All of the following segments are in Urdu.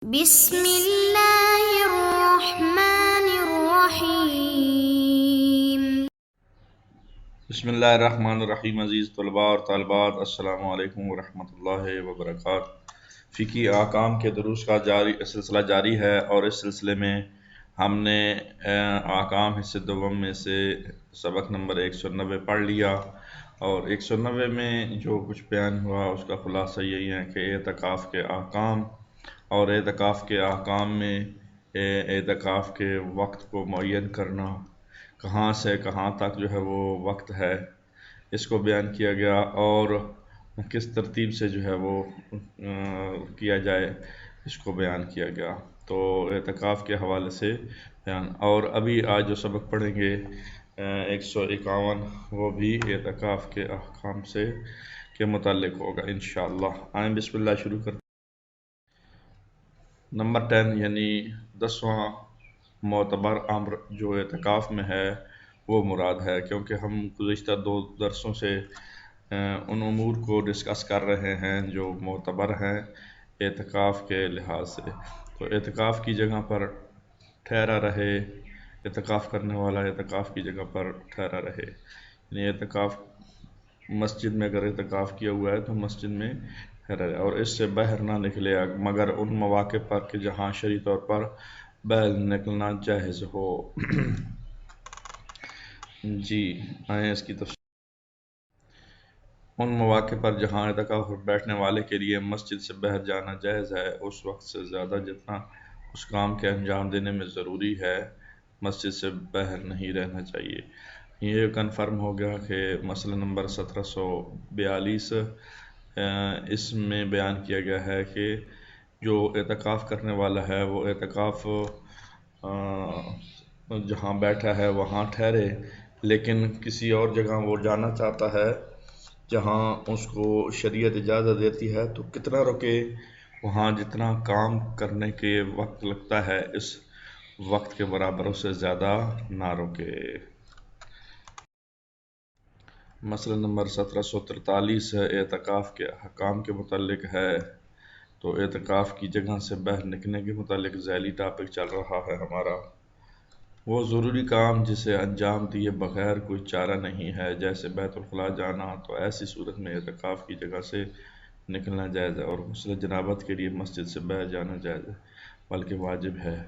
بسم اللہ الرحمن الرحیم۔ بسم اللہ الرحمن الرحیم۔ عزیز طلباء اور طالبات، السلام علیکم ورحمۃ اللہ وبرکاتہ۔ فقہی احکام کے دروس کا سلسلہ جاری ہے، اور اس سلسلے میں ہم نے احکام حصے دوم میں سے سبق نمبر 190 پڑھ لیا، اور 190 میں جو کچھ بیان ہوا اس کا خلاصہ یہی ہے کہ اعتکاف کے احکام، اور اعتکاف کے احکام میں اعتکاف کے وقت کو معین کرنا، کہاں سے کہاں تک جو ہے وہ وقت ہے، اس کو بیان کیا گیا، اور کس ترتیب سے جو ہے وہ کیا جائے اس کو بیان کیا گیا۔ تو اعتکاف کے حوالے سے بیان، اور ابھی آج جو سبق پڑھیں گے 151، وہ بھی اعتکاف کے احکام سے کے متعلق ہوگا انشاءاللہ۔ آئیں بسم اللہ شروع کرتے ہیں۔ نمبر 10 یعنی 10واں معتبر امر جو اعتکاف میں ہے وہ مراد ہے، کیونکہ ہم گزشتہ 2 درسوں سے ان امور کو ڈسکس کر رہے ہیں جو معتبر ہیں اعتکاف کے لحاظ سے۔ تو اعتکاف کی جگہ پر ٹھہرا رہے، اعتکاف کرنے والا اعتکاف کی جگہ پر ٹھہرا رہے، یعنی اعتکاف مسجد میں اگر اعتکاف کیا ہوا ہے تو مسجد میں ٹھہرا رہے، اور اس سے باہر نہ نکلے مگر ان مواقع پر کہ جہاں شرعی طور پر باہر نکلنا جائز ہو۔ جی آئیں اس کی تفصیل۔ ان مواقع پر جہاں اعتکاف پر بیٹھنے والے کے لیے مسجد سے باہر جانا جائز ہے، اس وقت سے زیادہ جتنا اس کام کے انجام دینے میں ضروری ہے مسجد سے باہر نہیں رہنا چاہیے۔ یہ کنفرم ہو گیا کہ مسئلہ نمبر 1742 اس میں بیان کیا گیا ہے کہ جو اعتکاف کرنے والا ہے وہ اعتکاف جہاں بیٹھا ہے وہاں ٹھہرے، لیکن کسی اور جگہ وہ جانا چاہتا ہے جہاں اس کو شریعت اجازت دیتی ہے تو کتنا رکے، وہاں جتنا کام کرنے کے وقت لگتا ہے اس وقت کے برابر اس سے زیادہ نہ رکے۔ مسئلہ نمبر 1743 اعتکاف کے احکام کے متعلق ہے۔ تو اعتکاف کی جگہ سے باہر نکلنے کے متعلق ذیلی ٹاپک چل رہا ہے ہمارا۔ وہ ضروری کام جسے انجام دیے بغیر کوئی چارہ نہیں ہے، جیسے بیت الخلاء جانا، تو ایسی صورت میں اعتکاف کی جگہ سے نکلنا جائز ہے، اور غسل جنابت کے لیے مسجد سے باہر جانا جائز ہے بلکہ واجب ہے۔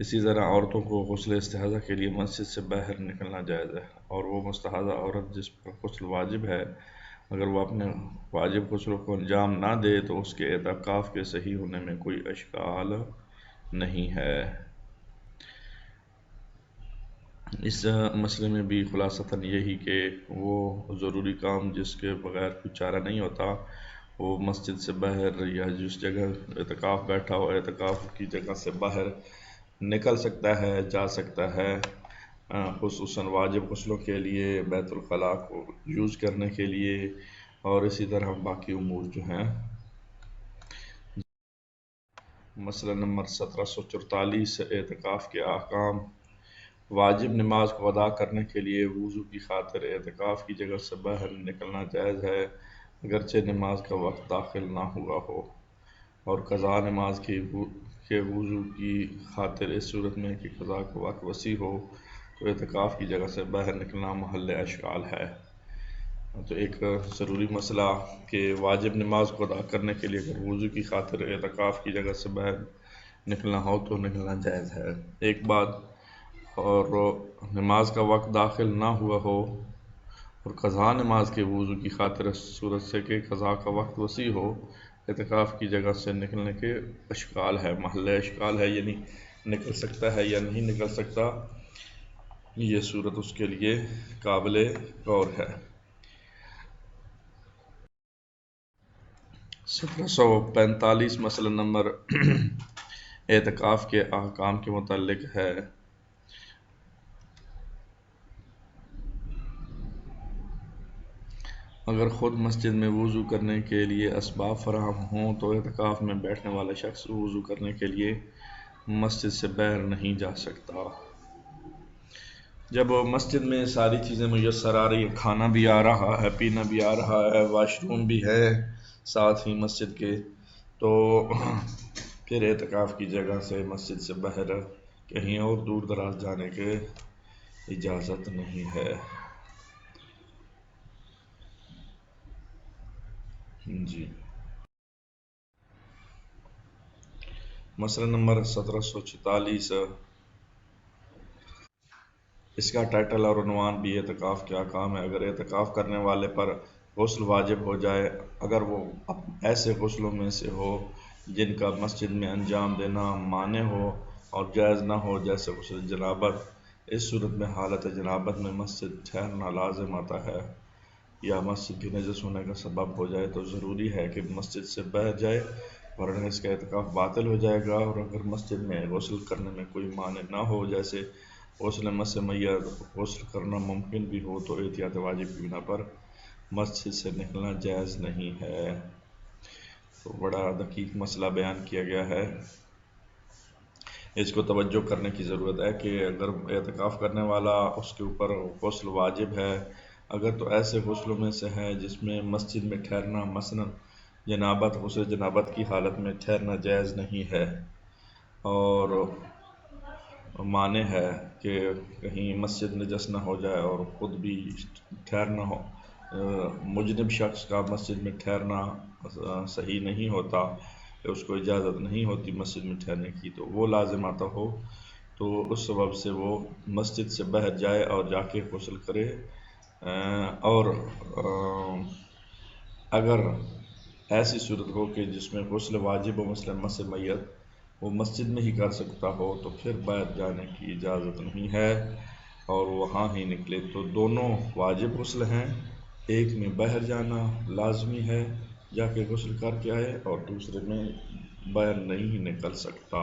اسی طرح عورتوں کو غسل استحاضہ کے لیے مسجد سے باہر نکلنا جائز ہے، اور وہ مستحاضہ عورت جس پر غسل واجب ہے اگر وہ اپنے واجب غسل کو انجام نہ دے تو اس کے اعتکاف کے صحیح ہونے میں کوئی اشکال نہیں ہے۔ اس مسئلے میں بھی خلاصتاً یہی کہ وہ ضروری کام جس کے بغیر کوئی چارہ نہیں ہوتا وہ مسجد سے باہر یا جس جگہ اعتکاف بیٹھا ہو اعتکاف کی جگہ سے باہر نکل سکتا ہے، جا سکتا ہے، خصوصاً واجب غسلوں کے لیے، بیت الخلاء کو یوز کرنے کے لیے، اور اسی طرح باقی امور جو ہیں۔ مسئلہ نمبر 1744 اعتکاف کے احکام۔ واجب نماز کو ادا کرنے کے لیے وضو کی خاطر اعتکاف کی جگہ سے باہر نکلنا جائز ہے، اگرچہ نماز کا وقت داخل نہ ہوا ہو، اور قضاء نماز کے وضو کی خاطر اس صورت میں کہ قضاء کا وقت وسیع ہو تو اعتکاف کی جگہ سے باہر نکلنا محل اشکال ہے۔ تو ایک ضروری مسئلہ کہ واجب نماز کو ادا کرنے کے لیے اگر وضو کی خاطر اعتکاف کی جگہ سے باہر نکلنا ہو تو نکلنا جائز ہے، ایک بات، اور نماز کا وقت داخل نہ ہوا ہو اور قضاء نماز کے وضو کی خاطر اس صورت سے کہ قضاء کا وقت وسیع ہو اعتکاف کی جگہ سے نکلنے کے اشکال ہے، محل اشکال ہے، یعنی نکل سکتا ہے یا نہیں نکل سکتا، یہ صورت اس کے لیے قابل غور ہے۔ 1745 مسئلہ نمبر اعتکاف کے احکام کے متعلق ہے۔ اگر خود مسجد میں وضو کرنے کے لیے اسباب فراہم ہوں تو اعتکاف میں بیٹھنے والا شخص وضو کرنے کے لیے مسجد سے باہر نہیں جا سکتا۔ جب مسجد میں ساری چیزیں میسر آ رہی ہیں، کھانا بھی آ رہا ہے، پینا بھی آ رہا ہے، واش روم بھی ہے ساتھ ہی مسجد کے، تو پھر اعتکاف کی جگہ سے مسجد سے باہر کہیں اور دور دراز جانے کے اجازت نہیں ہے۔ جی، مسئلہ نمبر 1746، اس کا ٹائٹل اور عنوان بھی اعتکاف کے احکام ہے۔ اگر اعتکاف کرنے والے پر غسل واجب ہو جائے، اگر وہ ایسے غسلوں میں سے ہو جن کا مسجد میں انجام دینا مانع ہو اور جائز نہ ہو، جیسے غسل جنابت، اس صورت میں حالت جنابت میں مسجد ٹھہرنا لازم آتا ہے، یا مسجد کی نجس ہونے کا سبب ہو جائے تو ضروری ہے کہ مسجد سے باہر جائے، ورنہ اس کا اعتکاف باطل ہو جائے گا۔ اور اگر مسجد میں غسل کرنے میں کوئی مانع نہ ہو، جیسے غسل مس میت، غسل کرنا ممکن بھی ہو، تو احتیاط واجب کی بنا پر مسجد سے نکلنا جائز نہیں ہے۔ تو بڑا دقیق مسئلہ بیان کیا گیا ہے، اس کو توجہ کرنے کی ضرورت ہے کہ اگر اعتکاف کرنے والا اس کے اوپر غسل واجب ہے، اگر تو ایسے غسلوں میں سے ہے جس میں مسجد میں ٹھہرنا، مثلا جنابت، غسل جنابت کی حالت میں ٹھہرنا جائز نہیں ہے، اور معنی ہے کہ کہیں مسجد نجس نہ ہو جائے اور خود بھی ٹھہرنا ہو، مجنب شخص کا مسجد میں ٹھہرنا صحیح نہیں ہوتا، اس کو اجازت نہیں ہوتی مسجد میں ٹھہرنے کی، تو وہ لازم آتا ہو، تو اس سبب سے وہ مسجد سے باہر جائے اور جا کے غسل کرے۔ اور اگر ایسی صورت ہو کہ جس میں غسل واجب ہو، مثلا مس میت، وہ مسجد میں ہی کر سکتا ہو، تو پھر باہر جانے کی اجازت نہیں ہے اور وہاں ہی نکلے۔ تو دونوں واجب غسل ہیں، ایک میں باہر جانا لازمی ہے، جا کے غسل کر کے آئے، اور دوسرے میں باہر نہیں نکل سکتا۔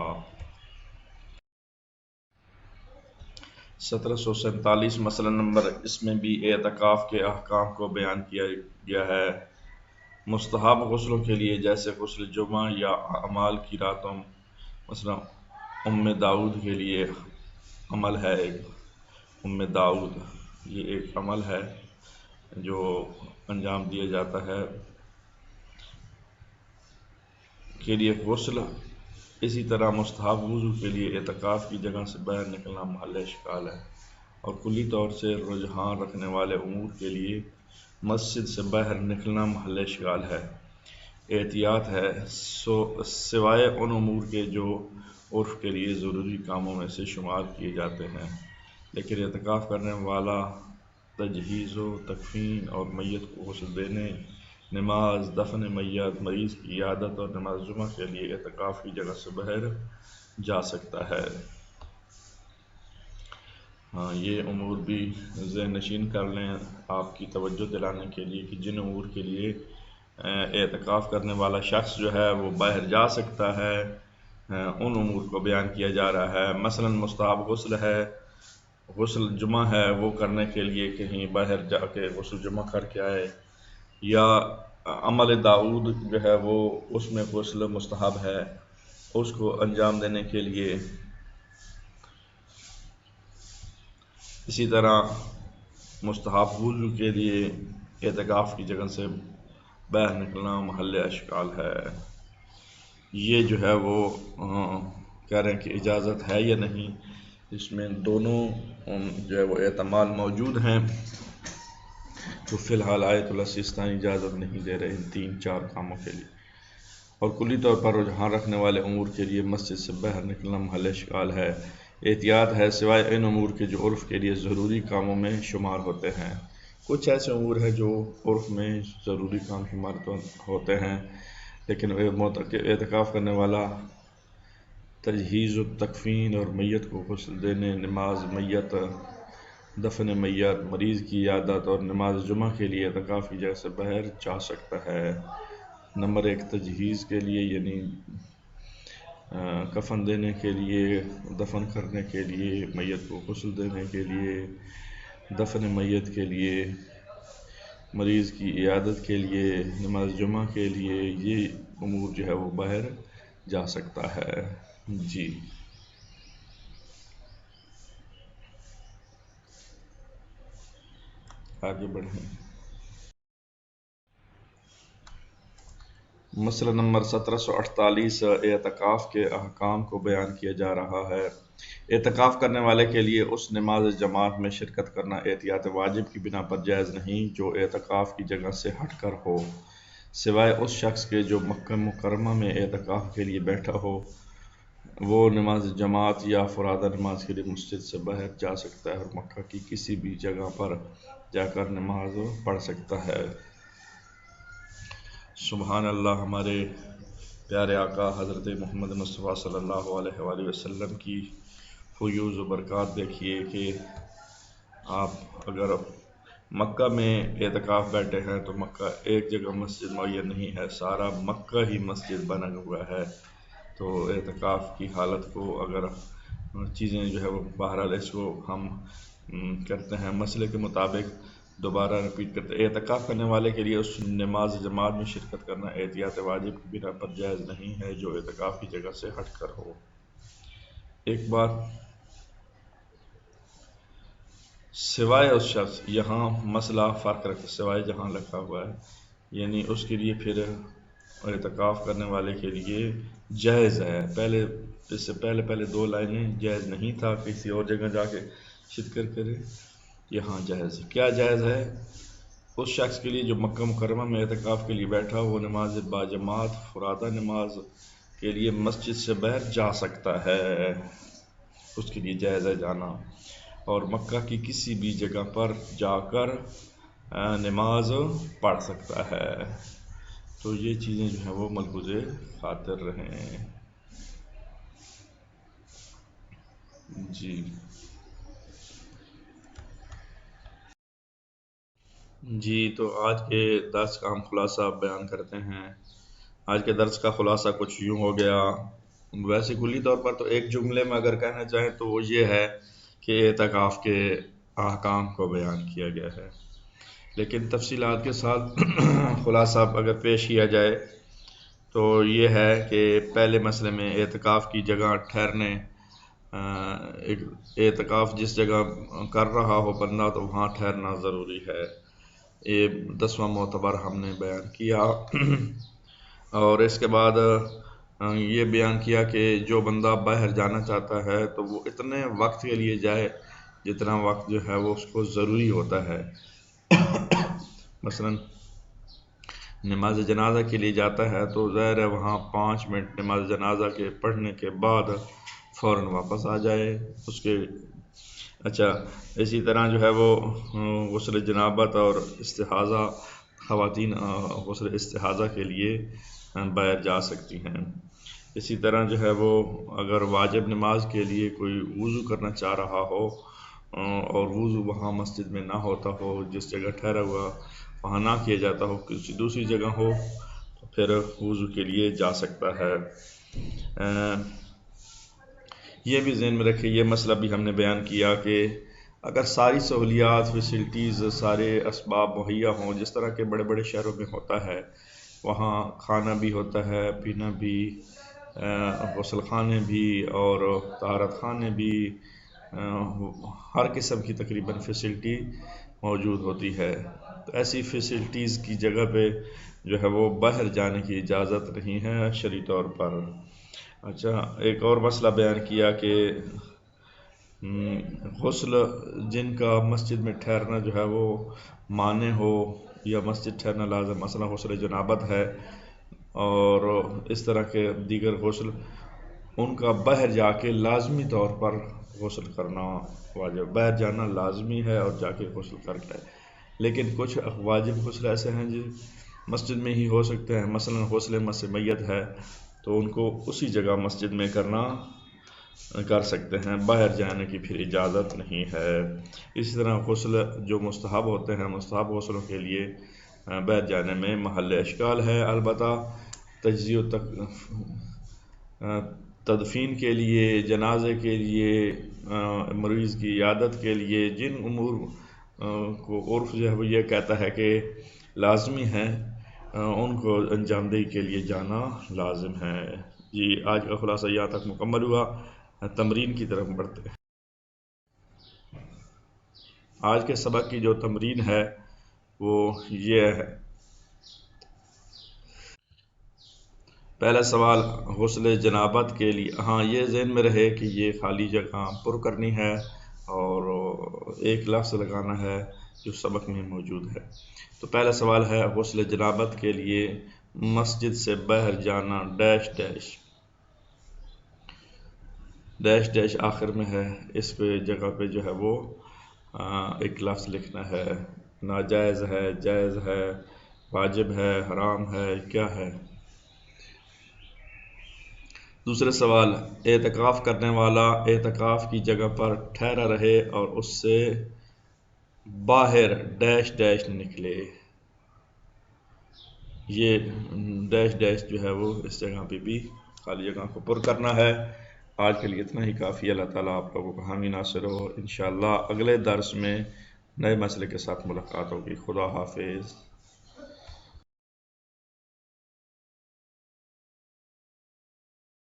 1747 مسئلہ نمبر، اس میں بھی اعتکاف کے احکام کو بیان کیا گیا ہے۔ مستحب غسلوں کے لیے، جیسے غسل جمعہ یا اعمال کی راتوں، مثلا داؤد کے لیے عمل ہے ایک، داؤد، یہ ایک عمل ہے جو انجام دیا جاتا ہے کے لیے غسل۔ اسی طرح مستحب وضو کے لیے اعتکاف کی جگہ سے باہر نکلنا محل اشکال ہے، اور کلی طور سے رجحان رکھنے والے امور کے لیے مسجد سے باہر نکلنا محل اشکال ہے۔ احتیاط ہے، سوائے ان امور کے جو عرف کے لیے ضروری کاموں میں سے شمار کیے جاتے ہیں، لیکن اعتکاف کرنے والا تجہیز و تکفین اور میت کو غسل دینے، نماز دفن میت، مریض کی عیادت اور نماز جمعہ کے لیے اعتکاف کی جگہ سے باہر جا سکتا ہے۔ ہاں، یہ امور بھی ذہن نشین کر لیں آپ کی توجہ دلانے کے لیے کہ جن امور کے لیے اعتکاف کرنے والا شخص جو ہے وہ باہر جا سکتا ہے، ان امور کو بیان کیا جا رہا ہے۔ مثلا مستحب غسل ہے، غسل جمعہ ہے، وہ کرنے کے لیے کہیں باہر جا کے غسل جمعہ کر کے آئے، یا عمل داؤد جو ہے وہ اس میں غسل مستحب ہے، اس کو انجام دینے کے لیے۔ اسی طرح مستحب وضو کے لیے اعتکاف کی جگہ سے باہر نکلنا محل اشکال ہے۔ یہ جو ہے وہ کہہ رہے ہیں کہ اجازت ہے یا نہیں، اس میں دونوں جو ہے وہ احتمال موجود ہیں، تو فی الحال آیت اللہ سیستانی اجازت نہیں دے رہے ان 3-4 کاموں کے لیے، اور کلی طور پر رجحان رکھنے والے امور کے لیے مسجد سے باہر نکلنا محل اشکال ہے۔ احتیاط ہے، سوائے ان امور کے جو عرف کے لیے ضروری کاموں میں شمار ہوتے ہیں۔ کچھ ایسے امور ہیں جو عرف میں ضروری کام شمار ہوتے ہیں، لیکن اعتکاف کرنے والا تجہیز و تکفین اور میت کو غسل دینے، نماز میت، دفن میت، مریض کی عیادت اور نماز جمعہ کے لیے اعتکاف کی جگہ سے باہر جا سکتا ہے۔ نمبر 1، تجہیز کے لیے، یعنی کفن دینے کے لیے، دفن کرنے کے لیے، میت کو غسل دینے کے لیے، دفن میت کے لیے، مریض کی عیادت کے لیے، نماز جمعہ کے لیے، یہ امور جو ہے وہ باہر جا سکتا ہے۔ جی، آگے بڑھیں۔ مسئلہ نمبر 1748 اعتکاف کے احکام کو بیان کیا جا رہا ہے۔ اعتکاف کرنے والے کے لیے اس نماز جماعت میں شرکت کرنا احتیاط واجب کی بنا پر جائز نہیں جو اعتکاف کی جگہ سے ہٹ کر ہو، سوائے اس شخص کے جو مکہ مکرمہ میں اعتکاف کے لیے بیٹھا ہو۔ وہ نماز جماعت یا فرادہ نماز کے لیے مسجد سے باہر جا سکتا ہے اور مکہ کی کسی بھی جگہ پر جا کر نماز پڑھ سکتا ہے۔ سبحان اللہ، ہمارے پیارے آقا حضرت محمد مصطفیٰ صلی اللہ علیہ وآلہ وسلم کی فیوز و برکات دیکھیے کہ آپ اگر مکہ میں اعتکاف بیٹھے ہیں تو مکہ ایک جگہ مسجد معین نہیں ہے، سارا مکہ ہی مسجد بنا ہوا ہے۔ تو اعتکاف کی حالت کو اگر چیزیں جو ہے وہ بہرحال اس کو ہم کرتے ہیں مسئلے کے مطابق دوبارہ رپیٹ کرتے ہیں۔ اعتکاف کرنے والے کے لیے اس نماز جماعت میں شرکت کرنا احتیاط واجب کی بنا پر جائز نہیں ہے جو اعتکاف کی جگہ سے ہٹ کر ہو۔ ایک بار سوائے اس شخص، یہاں مسئلہ فرق رکھتے سوائے جہاں لکھا ہوا ہے، یعنی اس کے لیے پھر اعتکاف کرنے والے کے لیے جائز ہے۔ اس سے پہلے دو لائنیں جائز نہیں تھا، کسی اور جگہ جا کے شرکت کرے، یہاں جائز ہے۔ کیا جائز ہے؟ اس شخص کے لیے جو مکہ مکرمہ میں اعتکاف کے لیے بیٹھا وہ نماز باجماعت فرادہ نماز کے لیے مسجد سے باہر جا سکتا ہے، اس کے لیے جائز ہے جانا، اور مکہ کی کسی بھی جگہ پر جا کر نماز پڑھ سکتا ہے۔ تو یہ چیزیں جو ہیں وہ ملحوظ خاطر رہیں۔ جی تو آج کے درس کا ہم خلاصہ بیان کرتے ہیں۔ آج کے درس کا خلاصہ کچھ یوں ہو گیا، ویسے کلی طور پر تو ایک جملے میں اگر کہنا چاہیں تو وہ یہ ہے کہ اعتکاف کے احکام کو بیان کیا گیا ہے، لیکن تفصیلات کے ساتھ خلاصہ اگر پیش کیا جائے تو یہ ہے کہ پہلے مسئلے میں اعتکاف کی جگہ ٹھہرنے، اعتکاف جس جگہ کر رہا ہو بندہ تو وہاں ٹھہرنا ضروری ہے، یہ 10واں معتبر ہم نے بیان کیا۔ اور اس کے بعد یہ بیان کیا کہ جو بندہ باہر جانا چاہتا ہے تو وہ اتنے وقت کے لیے جائے جتنا وقت جو ہے وہ اس کو ضروری ہوتا ہے۔ مثلا نماز جنازہ کے لیے جاتا ہے تو ظاہر ہے وہاں 5 منٹ نماز جنازہ کے پڑھنے کے بعد فوراً واپس آ جائے اس کے۔ اچھا، اسی طرح جو ہے وہ غسل جنابت اور استحاضہ، خواتین غسل استحاضہ کے لیے باہر جا سکتی ہیں۔ اسی طرح جو ہے وہ اگر واجب نماز کے لیے کوئی وضو کرنا چاہ رہا ہو اور وضو وہاں مسجد میں نہ ہوتا ہو، جس جگہ ٹھہرا ہوا وہاں نہ کیا جاتا ہو، کسی دوسری جگہ ہو تو پھر وضو کے لیے جا سکتا ہے۔ یہ بھی ذہن میں رکھے، یہ مسئلہ بھی ہم نے بیان کیا کہ اگر ساری سہولیات، فیسلٹیز، سارے اسباب مہیا ہوں جس طرح کے بڑے بڑے شہروں میں ہوتا ہے، وہاں کھانا بھی ہوتا ہے، پینا بھی، غسل خانے بھی اور طہارت خانے بھی، ہر قسم کی تقریباً فیسلٹی موجود ہوتی ہے، تو ایسی فیسلٹیز کی جگہ پہ جو ہے وہ باہر جانے کی اجازت نہیں ہے شرعی طور پر۔ اچھا، ایک اور مسئلہ بیان کیا کہ غسل جن کا مسجد میں ٹھہرنا جو ہے وہ مانع ہو یا مسجد ٹھہرنا لازم، مثلا غسل جنابت ہے اور اس طرح کے دیگر غسل، ان کا باہر جا کے لازمی طور پر غسل کرنا واجب، باہر جانا لازمی ہے اور جا کے غسل کرنا ہے۔ لیکن کچھ واجب غسل ایسے ہیں جو مسجد میں ہی ہو سکتے ہیں، مثلا غسل مس میت ہے تو ان کو اسی جگہ مسجد میں کر سکتے ہیں، باہر جانے کی پھر اجازت نہیں ہے۔ اسی طرح غسل جو مستحب ہوتے ہیں، مستحب غسلوں کے لیے باہر جانے میں محل اشکال ہے، البتہ تجزیہ تدفین کے لیے، جنازے کے لیے، مریض کی عیادت کے لیے جن امور کو عرف جو ہے وہ یہ کہتا ہے کہ لازمی ہیں، ان کو انجام دہی کے لیے جانا لازم ہے۔ جی، آج کا خلاصہ یہاں تک مکمل ہوا، تمرین کی طرف بڑھتے ہیں۔ آج کے سبق کی جو تمرین ہے وہ یہ ہے پہلا سوال غسل جنابت کے لیے، ہاں یہ ذہن میں رہے کہ یہ خالی جگہ پر کرنی ہے اور ایک لفظ لگانا ہے جو سبق میں موجود ہے۔ تو پہلا سوال ہے غسل جنابت کے لیے مسجد سے باہر جانا ڈیش ڈیش ڈیش ڈیش آخر میں ہے، اس پہ جگہ پہ جو ہے وہ ایک لفظ لکھنا ہے، ناجائز ہے، جائز ہے، واجب ہے، حرام ہے، کیا ہے۔ دوسرا سوال، اعتکاف کرنے والا اعتکاف کی جگہ پر ٹھہرا رہے اور اس سے باہر ڈیش ڈیش نکلے، یہ ڈیش ڈیش جو ہے وہ اس جگہ پہ بھی خالی جگہ کو پر کرنا ہے۔ آج کے لیے اتنا ہی کافی۔ اللہ تعالیٰ آپ لوگوں کو حامی ناصر ہو۔ انشاءاللہ اگلے درس میں نئے مسئلے کے ساتھ ملاقات ہوگی۔ خدا حافظ۔